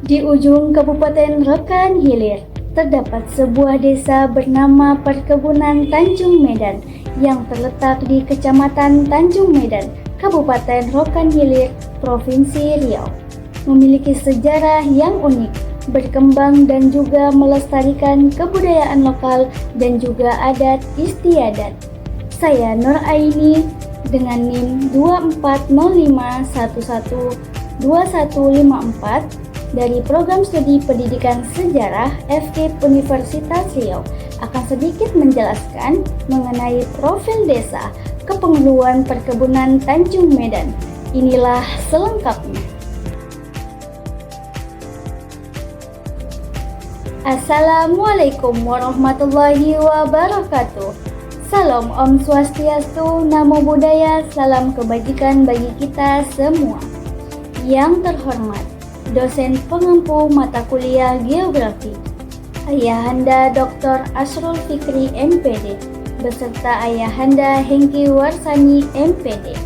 Di ujung Kabupaten Rokan Hilir, terdapat sebuah desa bernama Perkebunan Tanjung Medan yang terletak di Kecamatan Tanjung Medan, Kabupaten Rokan Hilir, Provinsi Riau. Memiliki sejarah yang unik, berkembang dan juga melestarikan kebudayaan lokal dan juga adat istiadat. Saya Nur Aini dengan NIM 2405112154 dari Program Studi Pendidikan Sejarah FKIP Universitas Riau akan sedikit menjelaskan mengenai profil desa Kepenghuluan Perkebunan Tanjung Medan. Inilah selengkapnya. Assalamualaikum warahmatullahi wabarakatuh. Salam Om Swastiastu, Namo Buddhaya, salam kebajikan bagi kita semua. Yang terhormat, dosen pengampu mata kuliah Geografi, Ayahanda Dr. Asrul Fikri MPD, beserta Ayahanda Hengki Warsani MPD.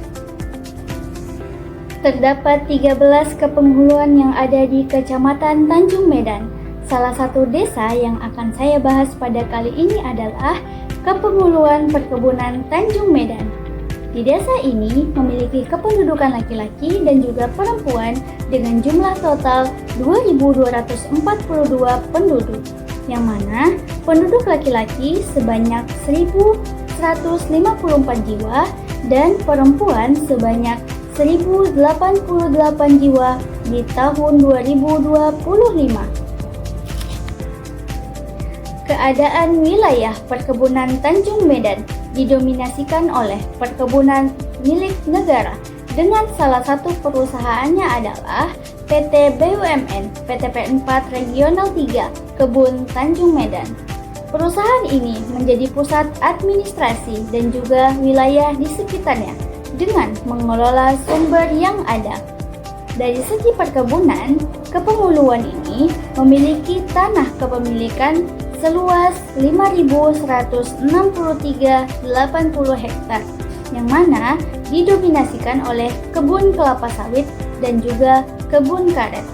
Terdapat 13 kepenghuluan yang ada di Kecamatan Tanjung Medan. Salah satu desa yang akan saya bahas pada kali ini adalah Kepenghuluan Perkebunan Tanjung Medan. Di desa ini memiliki kependudukan laki-laki dan juga perempuan dengan jumlah total 2.242 penduduk, yang mana penduduk laki-laki sebanyak 1.154 jiwa dan perempuan sebanyak 1.088 jiwa di tahun 2025. Keadaan wilayah Perkebunan Tanjung Medan didominasikan oleh perkebunan milik negara dengan salah satu perusahaannya adalah PT BUMN PTP 4 Regional 3 Kebun Tanjung Medan. Perusahaan ini menjadi pusat administrasi dan juga wilayah di sekitarnya dengan mengelola sumber yang ada. Dari segi perkebunan, kepenghuluan ini memiliki tanah kepemilikan seluas 5.163,80 hektar, yang mana didominasikan oleh kebun kelapa sawit dan juga kebun karet.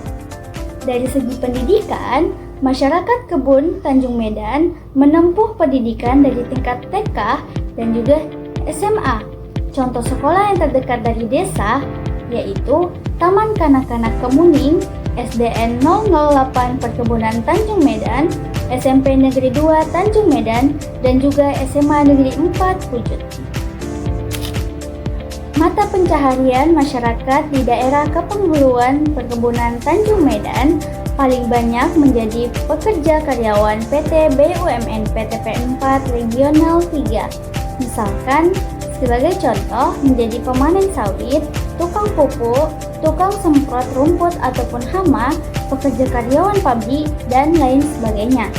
Dari segi pendidikan, masyarakat Kebun Tanjung Medan menempuh pendidikan dari tingkat TK dan juga SMA. Contoh sekolah yang terdekat dari desa yaitu Taman Kanak-Kanak Kemuning, SDN 008 Perkebunan Tanjung Medan, SMP Negeri 2 Tanjung Medan, dan juga SMA Negeri 4 Pucut. Mata pencaharian masyarakat di daerah Kepenghuluan Perkebunan Tanjung Medan paling banyak menjadi pekerja karyawan PT BUMN PTP 4 Regional 3. Misalkan, sebagai contoh menjadi pemanen sawit, tukang pupuk, tukang semprot rumput ataupun hama, pekerja karyawan pabrik, dan lain sebagainya.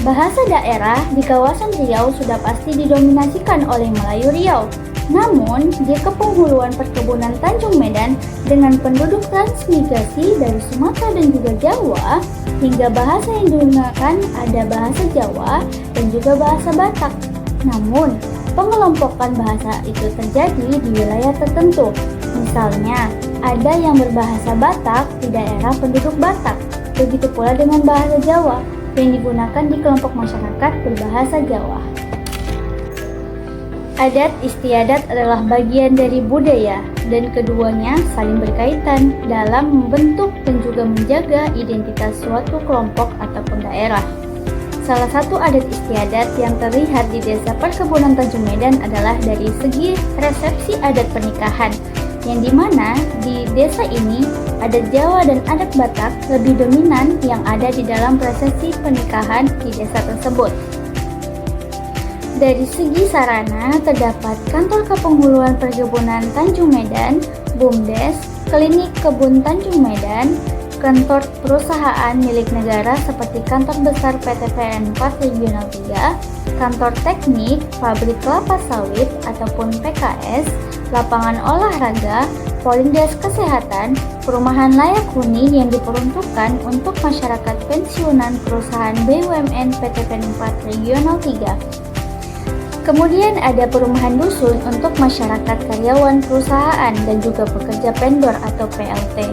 Bahasa daerah di kawasan Riau sudah pasti didominasikan oleh Melayu Riau. Namun, di Kepenghuluan Perkebunan Tanjung Medan dengan penduduk transmigrasi dari Sumatera dan juga Jawa, hingga bahasa yang digunakan ada bahasa Jawa dan juga bahasa Batak. Namun, pengelompokan bahasa itu terjadi di wilayah tertentu. Misalnya, ada yang berbahasa Batak di daerah penduduk Batak. Begitu pula dengan bahasa Jawa yang digunakan di kelompok masyarakat berbahasa Jawa. Adat istiadat adalah bagian dari budaya dan keduanya saling berkaitan dalam membentuk dan juga menjaga identitas suatu kelompok ataupun daerah. Salah satu adat istiadat yang terlihat di Desa Perkebunan Tanjung Medan adalah dari segi resepsi adat pernikahan, yang dimana di desa ini adat Jawa dan adat Batak lebih dominan yang ada di dalam prosesi pernikahan di desa tersebut. Dari segi sarana terdapat kantor Kepenghuluan Perkebunan Tanjung Medan, BUMDes, klinik kebun Tanjung Medan, kantor perusahaan milik negara seperti kantor besar PTPN 4 Regional 3, kantor teknik, pabrik kelapa sawit ataupun PKS, lapangan olahraga, polindes kesehatan, perumahan layak huni yang diperuntukkan untuk masyarakat pensiunan perusahaan BUMN PTPN 4 Regional 3. Kemudian ada perumahan dusun untuk masyarakat karyawan perusahaan dan juga pekerja vendor atau PLT.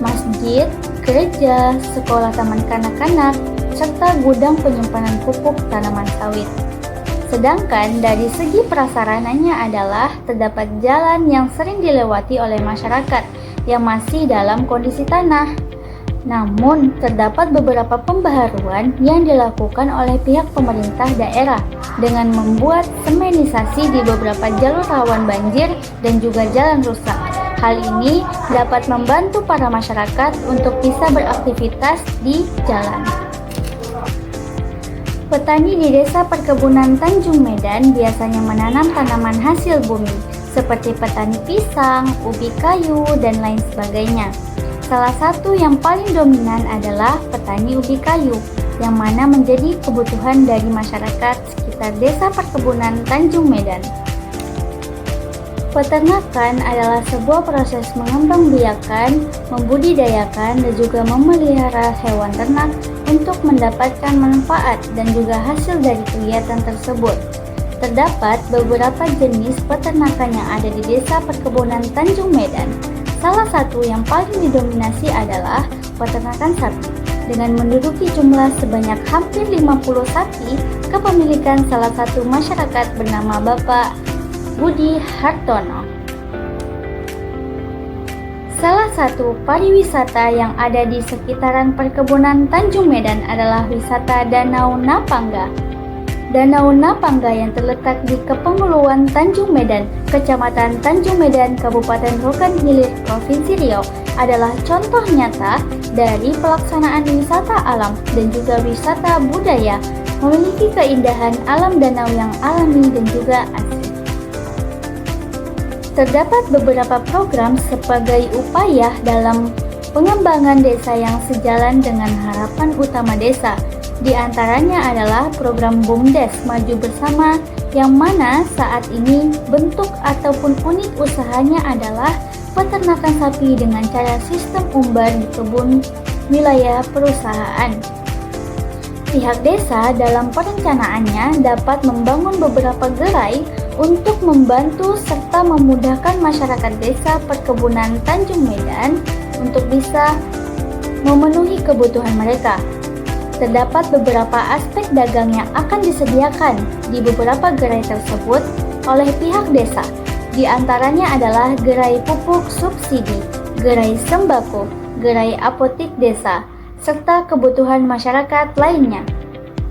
masjid, gereja, sekolah taman kanak-kanak, serta gudang penyimpanan pupuk tanaman sawit. Sedangkan dari segi prasarananya adalah terdapat jalan yang sering dilewati oleh masyarakat yang masih dalam kondisi tanah. Namun, terdapat beberapa pembaharuan yang dilakukan oleh pihak pemerintah daerah dengan membuat semenisasi di beberapa jalur rawan banjir dan juga jalan rusak. Hal ini dapat membantu para masyarakat untuk bisa beraktivitas di jalan. Petani di Desa Perkebunan Tanjung Medan biasanya menanam tanaman hasil bumi, seperti petani pisang, ubi kayu, dan lain sebagainya. Salah satu yang paling dominan adalah petani ubi kayu, yang mana menjadi kebutuhan dari masyarakat sekitar Desa Perkebunan Tanjung Medan. Peternakan adalah sebuah proses mengembangbiakan, membudidayakan, dan juga memelihara hewan ternak untuk mendapatkan manfaat dan juga hasil dari kegiatan tersebut. Terdapat beberapa jenis peternakan yang ada di Desa Perkebunan Tanjung Medan. Salah satu yang paling didominasi adalah peternakan sapi, dengan menduduki jumlah sebanyak hampir 50 sapi kepemilikan salah satu masyarakat bernama Bapak Budi Hartono. Salah satu pariwisata yang ada di sekitaran Perkebunan Tanjung Medan adalah wisata Danau Napangga. Danau Napangga yang terletak di Kepenghuluan Tanjung Medan, Kecamatan Tanjung Medan, Kabupaten Rokan Hilir, Provinsi Riau, adalah contoh nyata dari pelaksanaan wisata alam dan juga wisata budaya, memiliki keindahan alam danau yang alami dan juga asri. Terdapat beberapa program sebagai upaya dalam pengembangan desa yang sejalan dengan harapan utama desa. Di antaranya adalah program BUMDes Maju Bersama, yang mana saat ini bentuk ataupun unit usahanya adalah peternakan sapi dengan cara sistem umbar di kebun wilayah perusahaan. Pihak desa dalam perencanaannya dapat membangun beberapa gerai untuk membantu serta memudahkan masyarakat Desa Perkebunan Tanjung Medan untuk bisa memenuhi kebutuhan mereka. Terdapat beberapa aspek dagang yang akan disediakan di beberapa gerai tersebut oleh pihak desa. Di antaranya adalah gerai pupuk subsidi, gerai sembako, gerai apotik desa, serta kebutuhan masyarakat lainnya.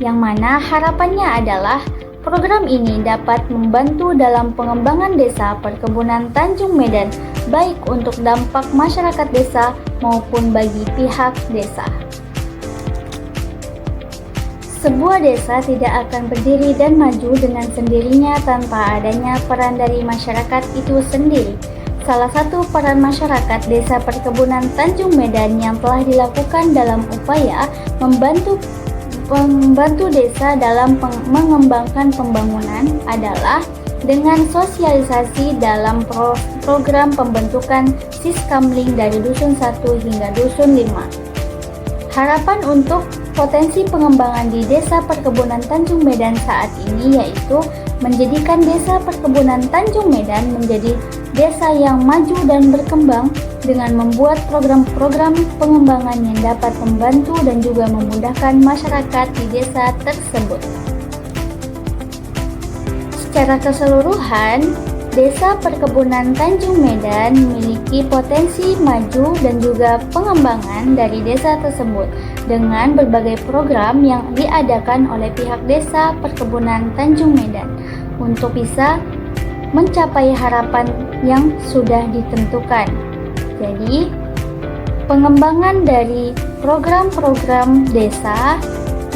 Yang mana harapannya adalah program ini dapat membantu dalam pengembangan Desa Perkebunan Tanjung Medan, baik untuk dampak masyarakat desa maupun bagi pihak desa. Sebuah desa tidak akan berdiri dan maju dengan sendirinya tanpa adanya peran dari masyarakat itu sendiri. Salah satu peran masyarakat Desa Perkebunan Tanjung Medan yang telah dilakukan dalam upaya membantu desa dalam mengembangkan pembangunan adalah dengan sosialisasi dalam program pembentukan Siskamling dari Dusun 1 hingga Dusun 5. Harapan untuk potensi pengembangan di Desa Perkebunan Tanjung Medan saat ini yaitu menjadikan Desa Perkebunan Tanjung Medan menjadi desa yang maju dan berkembang dengan membuat program-program pengembangan yang dapat membantu dan juga memudahkan masyarakat di desa tersebut. Secara keseluruhan, Desa Perkebunan Tanjung Medan memiliki potensi maju dan juga pengembangan dari desa tersebut dengan berbagai program yang diadakan oleh pihak Desa Perkebunan Tanjung Medan untuk bisa mencapai harapan yang sudah ditentukan. Jadi, pengembangan dari program-program desa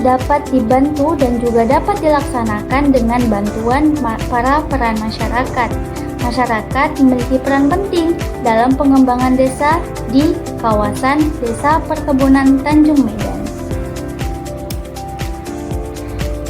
dapat dibantu dan juga dapat dilaksanakan dengan bantuan para peran masyarakat. Masyarakat memiliki peran penting dalam pengembangan desa di kawasan Desa Perkebunan Tanjung Medan.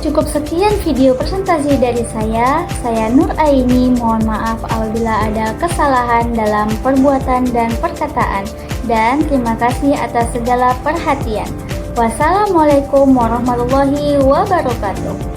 Cukup sekian video presentasi dari saya Nur Aini. Mohon maaf apabila ada kesalahan dalam perbuatan dan perkataan, dan terima kasih atas segala perhatian. Wassalamualaikum warahmatullahi wabarakatuh.